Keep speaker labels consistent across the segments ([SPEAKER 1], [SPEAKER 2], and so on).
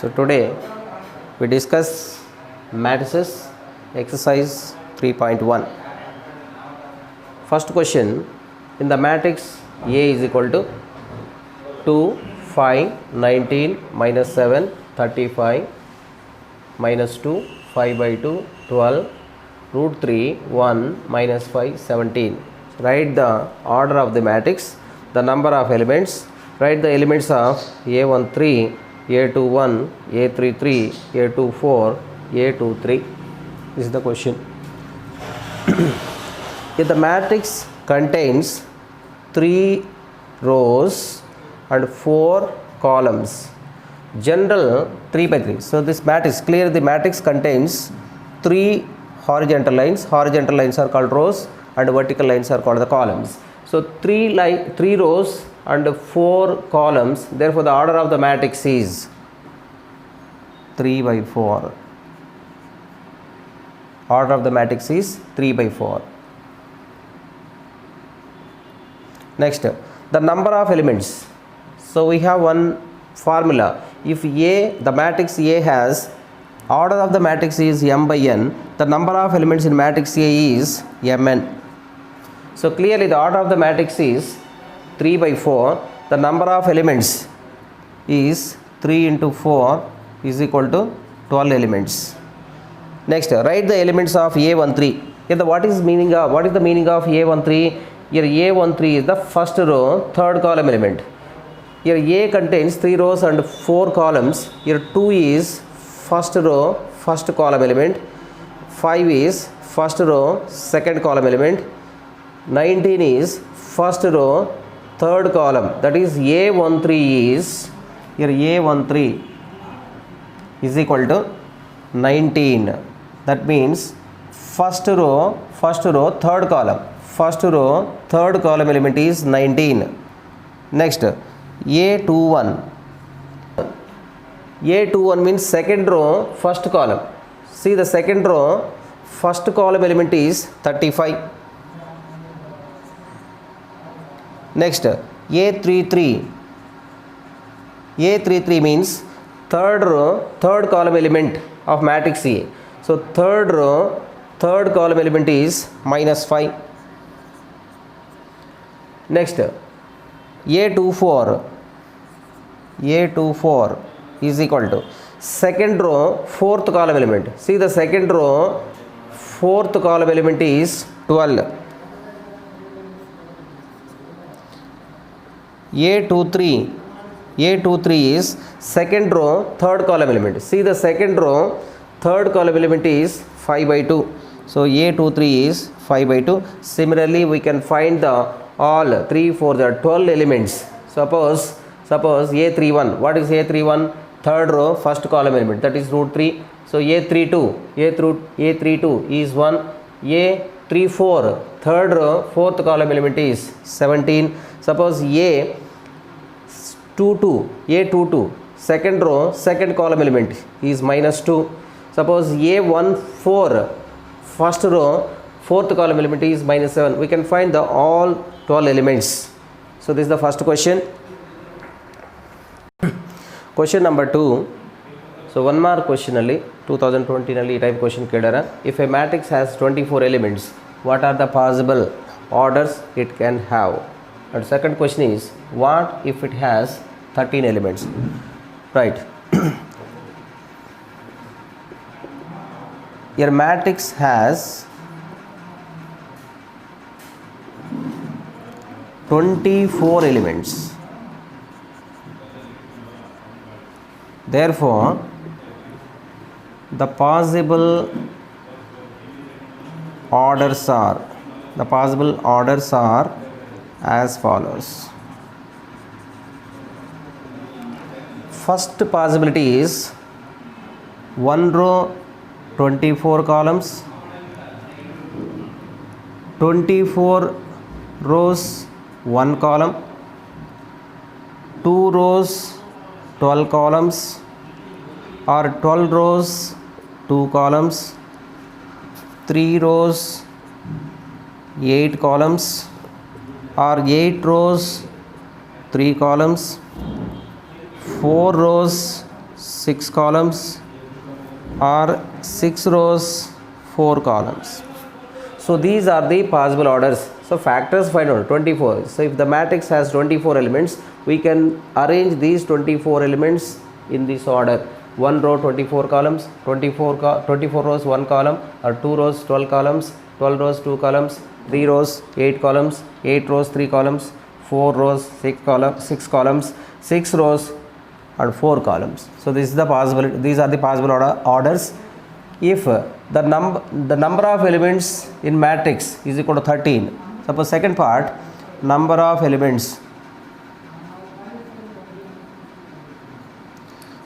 [SPEAKER 1] So today we discuss matrices exercise 3.1. First question, in the matrix A is equal to 2, 5, 19, minus 7, 35, minus 2, 5 by 2, 12, root 3, 1, minus 5, 17. Write the order of the matrix, the number of elements, write the elements of A13, A21, A33, A24, A23. This is the question. If the matrix contains 3 rows and 4 columns, general 3 by 3. So this matrix, clear the matrix contains 3 horizontal lines. Horizontal lines are called rows and vertical lines are called the columns. So 3 rows and 4 columns, therefore the order of the matrix is 3 by 4. Order of the matrix is 3 by 4. Next, the number of elements. So we have one formula. If A, the matrix A has, order of the matrix is m by n, the number of elements in matrix A is mn. So clearly the order of the matrix is 3 by 4. The number of elements is 3 into 4 is equal to 12 elements. Next, write the elements of A13. Here what is the meaning of A13? Here A13 is the first row, third column element. Here A contains 3 rows and 4 columns. Here 2 is first row, first column element. 5 is first row, second column element. 19 is first row, third column. That is A13 is, here A13 is equal to 19. That means first row, third column. First row, third column element is 19. Next, A21. A21 means second row, first column. See the second row, first column element is 35. Next, A33. A33 means third row, third column element of matrix A. So third row, third column element is minus 5. Next, A24. A24 is equal to second row, fourth column element. See the second row, fourth column element is 12. A23 is second row, third column element. See the second row, third column element is 5 by 2. So A23 is 5 by 2. Similarly, we can find the all 3 for the 12 elements. Suppose A31. What is A31? Third row, first column element. That is root 3. So A32 is 1. A34, third row, fourth column element is 17. Suppose A22, second row, second column element is minus 2. Suppose A14, first row, fourth column element is minus 7. We can find the all 12 elements. So this is the first question. Question number 2. So one more question alli 2020 nalli type question kedara. If a matrix has 24 elements, what are the possible orders it can have? And second question is, what if it has 13 elements? Right. Your matrix has 24 elements. Therefore, the possible orders are as follows. First possibility is 1 row, 24 columns, 24 rows, 1 column, 2 rows, 12 columns, or 12 rows, 2 columns, 3 rows, 8 columns, or 8 rows, 3 columns, 4 rows, 6 columns, or 6 rows, 4 columns. So these are the possible orders. So factors find out 24. So if the matrix has 24 elements, we can arrange these 24 elements in this order. 1 row 24 columns, 24 rows 1 column, or 2 rows 12 columns, 12 rows 2 columns, 3 rows 8 columns, 8 rows 3 columns, 4 rows 6 columns, 6 rows and 4 columns. So this is the possible, these are the possible orders. If the number of elements in matrix is equal to 13, suppose second part, number of elements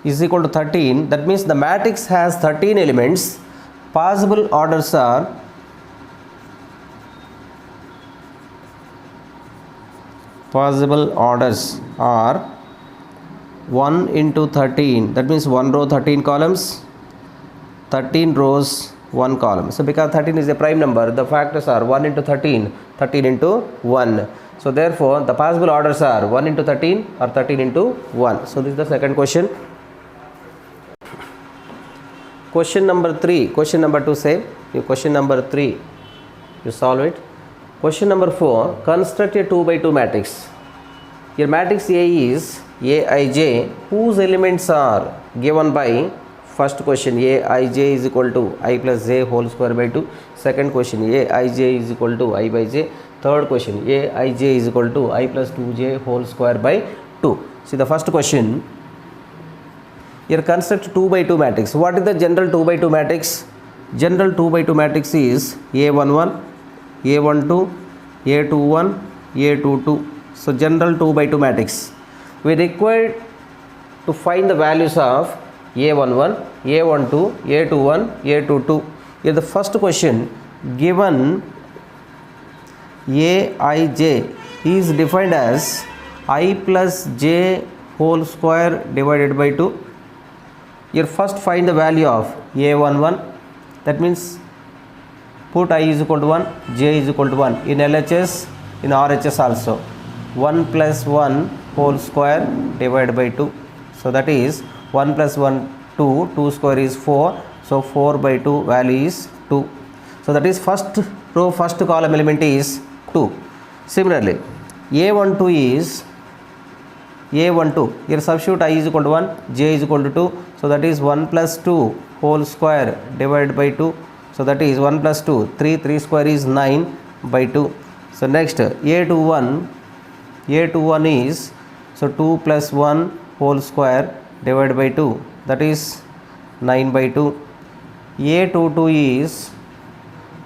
[SPEAKER 1] is equal to 13, that means the matrix has 13 elements. Possible orders are possible orders are 1 into 13, that means 1 row 13 columns, 13 rows 1 column. So because 13 is a prime number, the factors are 1 into 13, 13 into 1. So therefore the possible orders are 1 into 13 or 13 into 1. So this is the second question. Question number 3, question number 2 say, question number 3, you solve it. Question number 4, construct a 2 by 2 matrix. Your matrix A is Aij, whose elements are given by, first question Aij is equal to I plus j whole square by 2. Second question Aij is equal to I by j. Third question Aij is equal to I plus 2j whole square by 2. See the first question. Here construct 2 by 2 matrix. What is the general 2 by 2 matrix? General 2 by 2 matrix is A11, A12, A21, A22. So general 2 by 2 matrix. We require to find the values of A11, A12, A21, A22. Here the first question, given Aij is defined as I plus j whole square divided by 2. Here first find the value of A11, that means put I is equal to 1, j is equal to 1 in LHS, in RHS also. 1 plus 1 whole square divided by 2. So that is 1 plus 1, 2, 2 square is 4. So 4 by 2 value is 2. So that is first row, first column element is 2. Similarly, A12 is A12. Here substitute I is equal to 1, j is equal to 2. So that is 1 plus 2 whole square divided by 2. So that is 1 plus 2, 3 square is 9 by 2. So next A21 is, so 2 plus 1 whole square divided by 2, that is 9 by 2. A22 is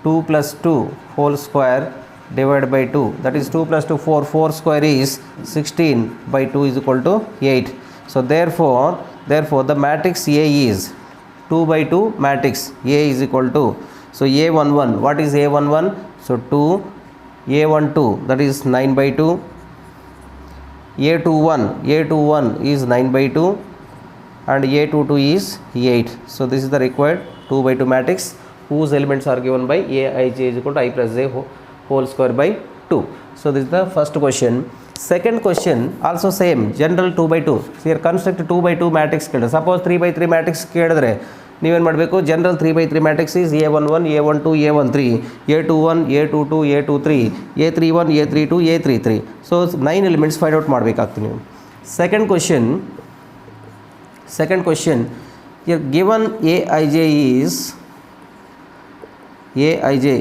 [SPEAKER 1] 2 plus 2 whole square divided by 2, that is 2 plus 2, 4 square is 16 by 2 is equal to 8. So therefore the matrix A is 2 by 2 matrix. A is equal to, so A11, what is A11? So 2, A12, that is 9 by 2. A21 is 9 by 2 and A22 is 8. So this is the required 2 by 2 matrix whose elements are given by Aij is equal to I plus j whole square by 2. So this is the first question. Second question also same, general 2 by 2. Here construct 2 by 2 matrix. Suppose 3 by 3 matrix ಕೇಳಿದ್ರೆ ನೀವೇನು ಮಾಡಬೇಕು, general 3 by 3 matrix is A11, A12, A13, A21, A22, A23, A31, A32, A33. So 9 elements find out ಮಾಡಬೇಕಾಗ್ತದೆ ನೀವು. Second question, here given Aij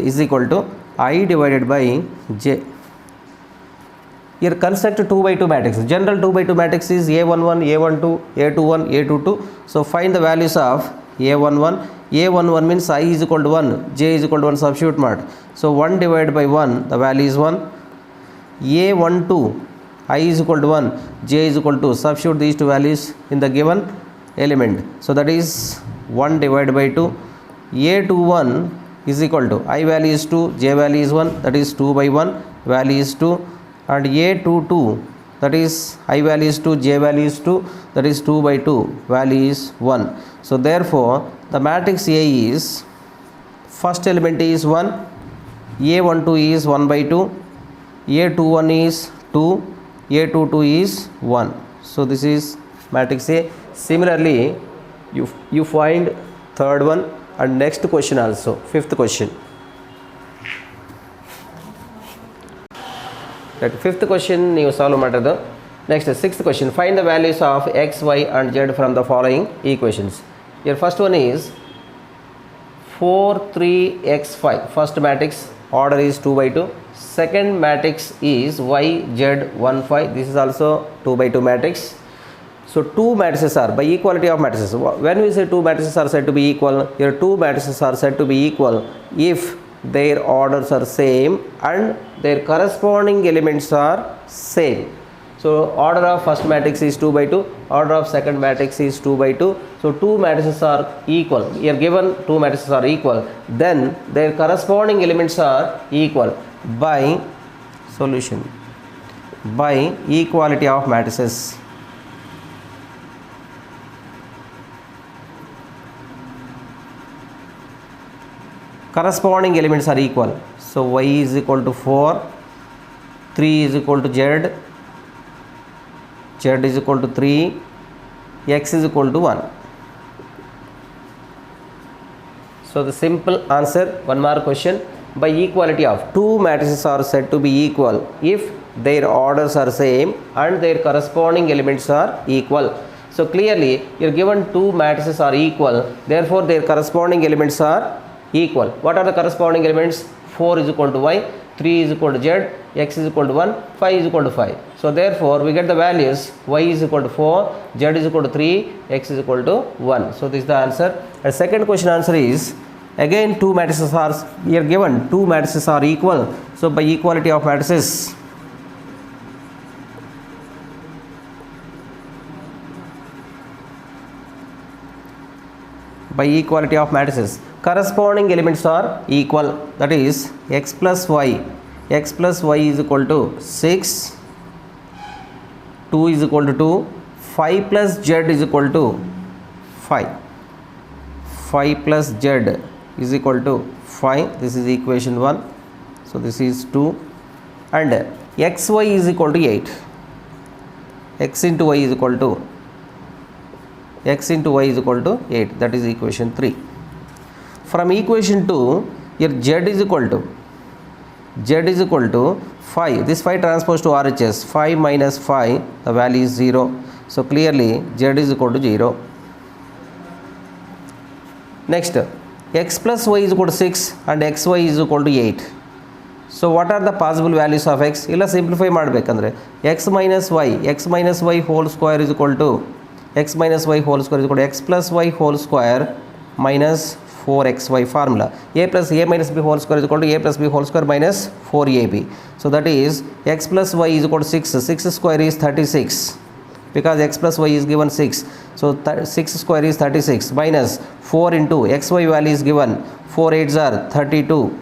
[SPEAKER 1] is equal to I divided by j. Here construct 2 by 2 matrix. General 2 by 2 matrix is A11, A12, A21, A22. So find the values of A11. A11 means I is equal to 1, j is equal to 1, substitute mod. So 1 divided by 1, the value is 1. A12, I is equal to 1, j is equal to, substitute these two values in the given element. So that is 1 divided by 2. A21 is equal to I value is 2, j value is 1, that is 2 by 1, value is 2. And A22, that is I value is 2, j value is 2, that is 2 by 2, value is 1. So therefore the matrix A is, first element is 1, A12 is 1 by 2, A21 is 2, A22 is 1. So this is matrix A. Similarly, you find third one and next question also, fifth question. Right, fifth question you solve matter. Next, sixth question. Find the values of x, y and z from the following equations. Your first one is 4, 3, x, 5. First matrix order is 2 by 2. Second matrix is y, z, 1, 5. This is also 2 by 2 matrix. So two matrices are by equality of matrices. When we say two matrices are said to be equal, here two matrices are said to be equal if their orders are same and their corresponding elements are same. So order of first matrix is 2 by 2, order of second matrix is 2 by 2. So two matrices are equal. Here given two matrices are equal, then their corresponding elements are equal by solution, by equality of matrices. Corresponding elements are equal. So y is equal to 4, 3 is equal to z, z is equal to 3, x is equal to 1. So the simple answer, one more question, by equality of two matrices are said to be equal if their orders are same and their corresponding elements are equal. So clearly you're given two matrices are equal, therefore their corresponding elements are equal. What are the corresponding elements? 4 is equal to y, 3 is equal to z, x is equal to 1, 5 is equal to 5. So therefore we get the values y is equal to 4, z is equal to 3, x is equal to 1. So this is the answer. And second question answer is again two matrices are here given, two matrices are equal. So by equality of matrices, by equality of matrices, corresponding elements are equal, that is x plus y is equal to 6, 2 is equal to 2, 5 plus z is equal to 5, 5 plus z is equal to 5, this is equation 1, so this is 2, and xy is equal to 8, x into y is equal to 8, that is equation 3. From equation 2, here z is equal to 5. This 5 transpose to RHS. 5 minus 5, the value is 0. So clearly z is equal to 0. Next, x plus y is equal to 6 and xy is equal to 8. So what are the possible values of x? Illa simplify ಮಾಡಬೇಕಂದ್ರೆ x minus y whole square is equal to x plus y whole square minus 4xy formula. A plus a minus b whole square is equal to a plus b whole square minus 4ab. So that is x plus y is equal to 6. 6 square is 36 because x plus y is given 6. So 6 square is 36 minus 4 into xy value is given 4 8s are 32.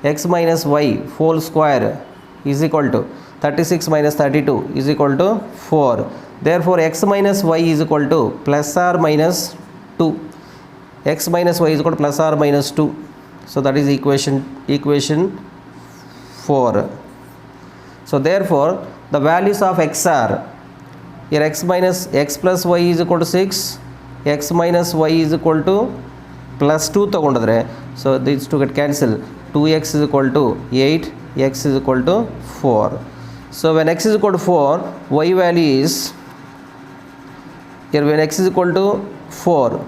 [SPEAKER 1] X minus y whole square is equal to 36 minus 32 is equal to 4. Therefore x minus y is equal to plus or minus 2. X minus y is equal to plus or minus 2. So that is equation 4. So therefore the values of x are here x plus y is equal to 6, x minus y is equal to plus 2 ತಗೊಂಡಿದ್ರೆ, so these two get cancelled. 2x is equal to 8, x is equal to 4. So when x is equal to 4, y value is here, when x is equal to 4,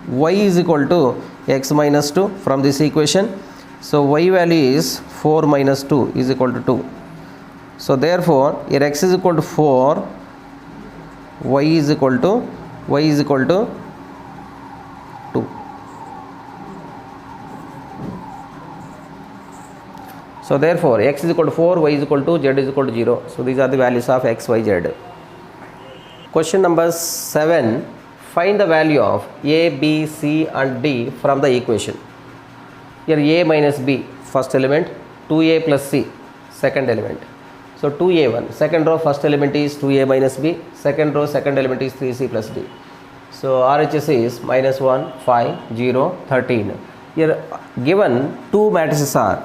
[SPEAKER 1] y is equal to x minus 2 from this equation. So y value is 4 minus 2 is equal to 2. So therefore here x is equal to 4, y is equal to 2. So therefore x is equal to 4, y is equal to, z is equal to 0. So these are the values of x, y, z. Question number 7. Find the value of a, b, c and d from the equation. Here a minus b first element, 2a plus c second element. So 2a1 second row first element is 2a minus b, second row second element is 3c plus d. So RHS is minus 1, 5, 0, 13. Here given two matrices are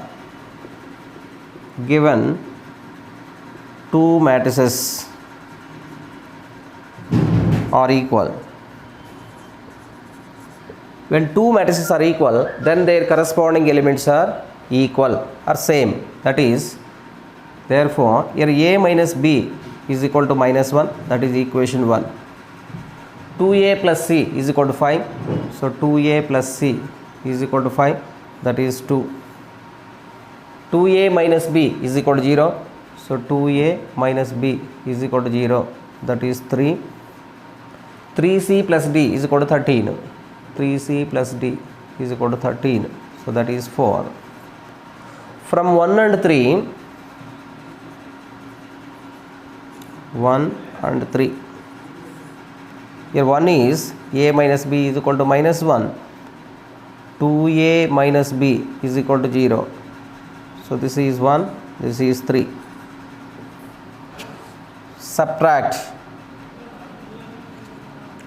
[SPEAKER 1] are equal. When two matrices are equal, then their corresponding elements are equal or same. That is, therefore, here A minus B is equal to minus 1. That is equation 1. 2A plus C is equal to 5. So 2A plus C is equal to 5. That is 2. 2A minus B is equal to 0. So 2A minus B is equal to 0. That is 3. 3C plus D is equal to 13. 3C plus D is equal to 13. So that is 4. From 1 and 3, 1 and 3. Here 1 is A minus B is equal to minus 1. 2A minus B is equal to 0. So this is 1, this is 3. Subtract.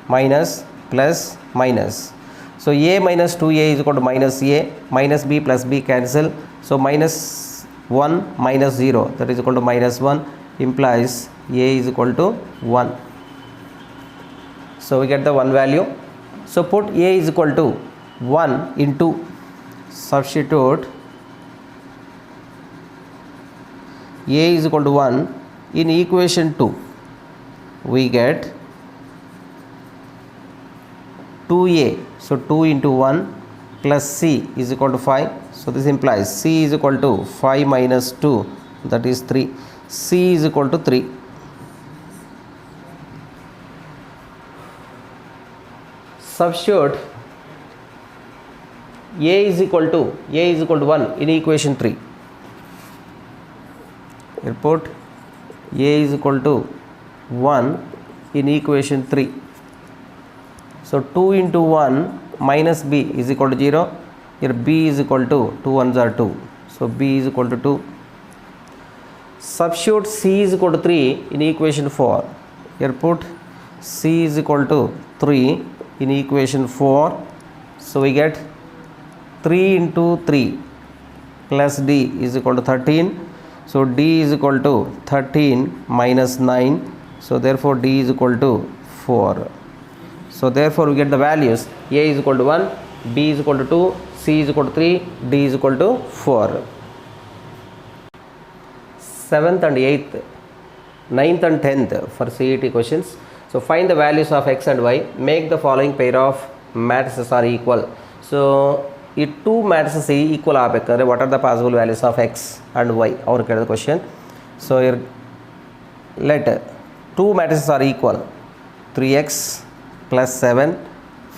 [SPEAKER 1] Minus plus minus. So A minus 2A is equal to minus A, minus B plus B cancel. So minus 1 minus 0, that is equal to minus 1, implies A is equal to 1. So we get the 1 value. So put A is equal to 1 into, substitute A is equal to 1 in equation 2. We get 2A, so 2 into 1 plus C is equal to 5. So this implies C is equal to 5 minus 2, that is 3. C is equal to 3. Substitute A is equal to 1 in equation 3. Here put A is equal to 1 in equation 3. So 2 into 1 minus B is equal to 0. Here B is equal to 2 ones are 2. So B is equal to 2. Substitute C is equal to 3 in equation 4. Here put C is equal to 3 in equation 4. So we get 3 into 3 plus D is equal to 13. So D is equal to 13 minus 9. So therefore D is equal to 4. So therefore we get the values A is equal to 1, B is equal to 2, C is equal to 3, D is equal to 4. 7th and 8th, 9th and 10th for CET questions. So find the values of x and y. Make the following pair of matrices are equal. So ಈ two matrices equal ಆಗಬೇಕಾದ್ರೆ what are the possible values of x and y ಅವ್ರು ಕೇಳಿದ question. So let two matrices are equal 3x plus 7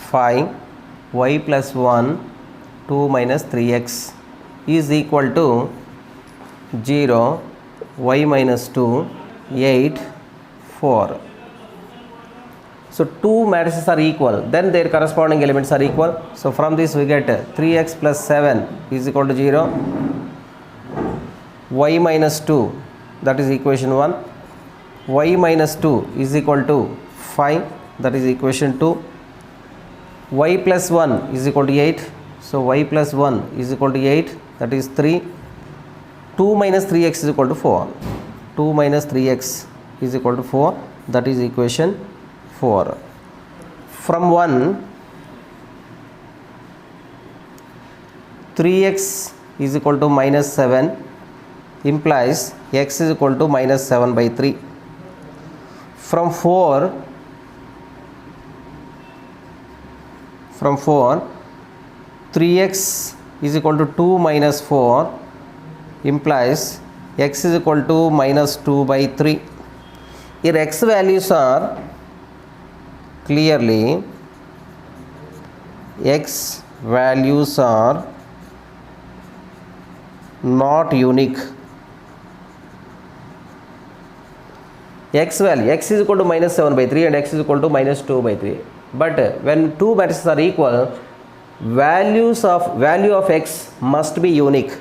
[SPEAKER 1] 5 y plus 1 2 minus 3x is equal to 0 y minus 2 8 4. So two matrices are equal, then their corresponding elements are equal. So from this we get 3x plus 7 is equal to 0, y minus 2, that is equation 1, y minus 2 is equal to 5, that is equation 2, y plus 1 is equal to 8, so y plus 1 is equal to 8, that is 3, 2 minus 3x is equal to 4, 2 minus 3x is equal to 4, that is equation 4. From 1, 3x is equal to minus 7 implies x is equal to minus 7 by 3. From 4, 3x is equal to 2 minus 4 implies x is equal to minus 2 by 3. Here x values are clearly x values are not unique. X value, x is equal to minus 7 by 3 and x is equal to minus 2 by 3. But when two matrices are equal, value of x must be unique.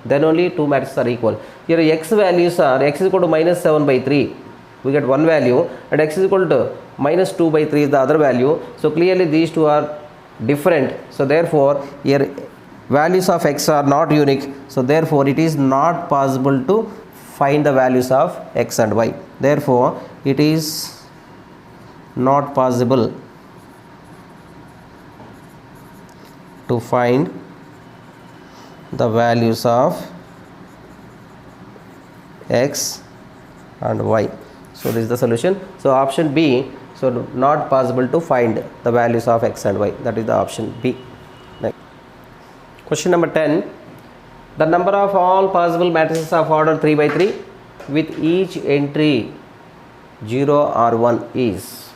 [SPEAKER 1] Then only two matrices are equal. Here x values are x is equal to minus 7 by 3. We get one value, and x is equal to minus 2 by 3 is the other value. So clearly these two are different. So therefore here values of x are not unique. So therefore it is not possible to find the values of x and y. Therefore it is not possible to find the values of x and y. So this is the solution. So option B, so not possible to find the values of x and y. That is the option B. Next. Question number 10. The number of all possible matrices of order 3 by 3 with each entry 0 or 1 is.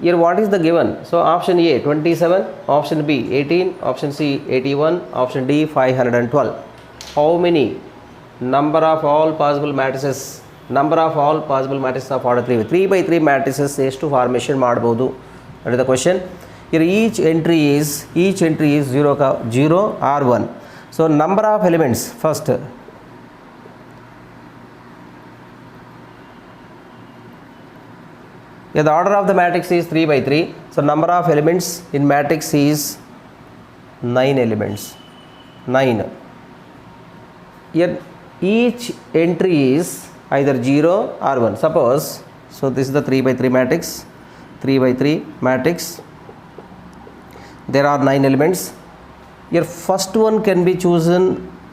[SPEAKER 1] Here what is the given? So option A 27, option B 18, option C 81, option D 512. How many number of all possible matrices of order 3 by 3 matrices ಎಷ್ಟು formation ಮಾಡಬಹುದು? That is the question. Here each entry is 0 or 1. So number of elements first. The order of the matrix is 3 by 3. So number of elements in matrix is 9 elements. 9. Here each entry is either 0 or 1. Suppose, so this is the 3 by 3 matrix. 3 by 3 matrix. There are 9 elements. Here first one can be chosen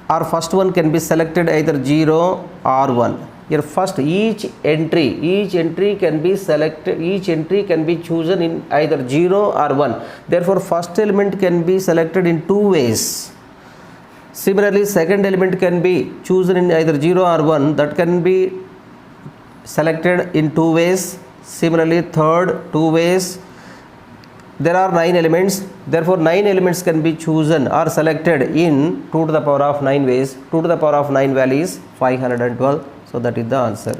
[SPEAKER 1] or first one can be selected either 0 or 1. Here first each entry can be selected, each entry can be chosen in either 0 or 1. Therefore first element can be selected in two ways. Similarly second element can be chosen in either 0 or 1, that can be selected in two ways. Similarly third, two ways. There are 9 elements, therefore 9 elements can be chosen or selected in 2 to the power of 9 ways. 2 to the power of 9 value is 512. So that is the answer.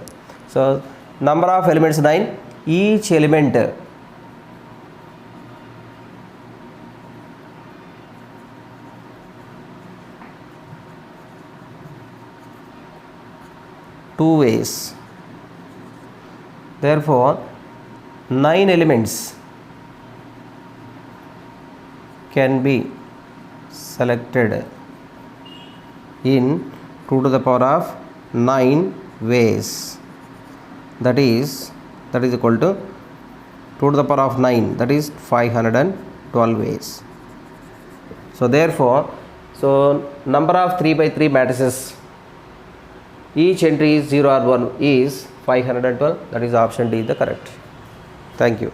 [SPEAKER 1] So number of elements 9, each element two ways. Therefore 9 elements can be selected in 2 to the power of 9 ways. That is equal to 2 to the power of 9, that is 512 ways. So therefore, so number of 3 by 3 matrices, each entry is 0 or 1 is 512. That is option D the correct. Thank you.